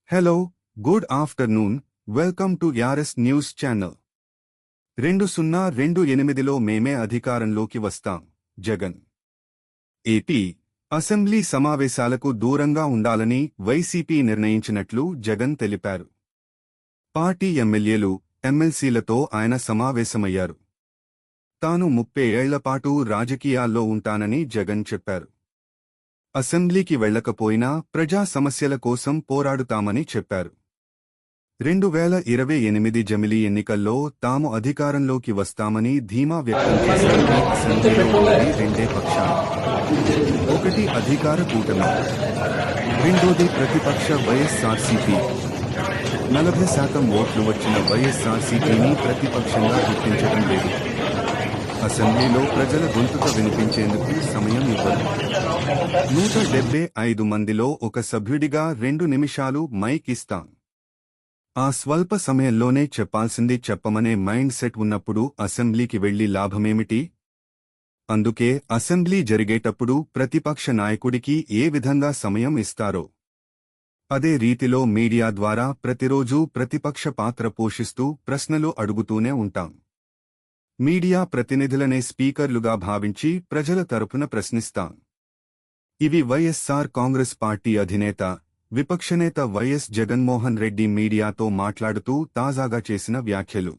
Hello, good afternoon, welcome to యారెస్ news channel. 2028లో మేమే అధికారంలోకి వస్తాం. జగన్. ఏపీ అసెంబ్లీ సమావేశాలకు దూరంగా ఉండాలని వైసీపీ నిర్ణయించినట్లు జగన్ తెలిపారు. పార్టీ ఎమ్మెల్యేలు, ఎమ్మెల్సీలతో ఆయన సమావేశమయ్యారు. తాను 30 ఏళ్లపాటు రాజకీయాల్లో ఉంటానని జగన్ చెప్పారు. అసెంబ్లీకి వెళ్లకపోయినా ప్రజా సమస్యల కోసం పోరాడుతామని చెప్పారు. 2028 జమిలీ ఎన్నికల్లో తాము అధికారంలోకి వస్తామని ధీమా వ్యక్తం చేశారు. అసెంబ్లీలో ఉన్నది రెండే పక్షాలు. ఒకటి అధికార కూటమి, రెండోది ప్రతిపక్ష వైఎస్ఆర్సీపీ. 40% ఓట్లు వచ్చిన వైఎస్ఆర్సీపీని ప్రతిపక్షంగా గుర్తించడం లేదు. అసెంబ్లీలో ప్రజల గొంతుక వినిపించేందుకు సమయం ఇవ్వరు. 175 మందిలో ఒక సభ్యుడిగా 2 నిమిషాలు మైక్ ఇస్తాం. ఆ స్వల్ప సమయంలోనే చెప్పాల్సింది చెప్పమనే మైండ్ సెట్ ఉన్నప్పుడు అసెంబ్లీకి వెళ్లి లాభమేమిటి? అందుకే అసెంబ్లీ జరిగేటప్పుడు ప్రతిపక్ష నాయకుడికి ఏ విధంగా సమయం ఇస్తారో అదే రీతిలో మీడియా ద్వారా ప్రతిరోజూ ప్రతిపక్ష పాత్ర పోషిస్తూ ప్రశ్నలు అడుగుతూనే ఉంటాం. మీడియా ప్రతినిధులనే స్పీకర్లుగా భావించి ప్రజల తరపున ప్రశ్నిస్తాం. ఇవి వైఎస్ఆర్ కాంగ్రెస్ పార్టీ అధినేత, విపక్షనేత వైఎస్ జగన్మోహన్ రెడ్డి మీడియాతో మాట్లాడుతూ తాజాగా చేసిన వ్యాఖ్యలు.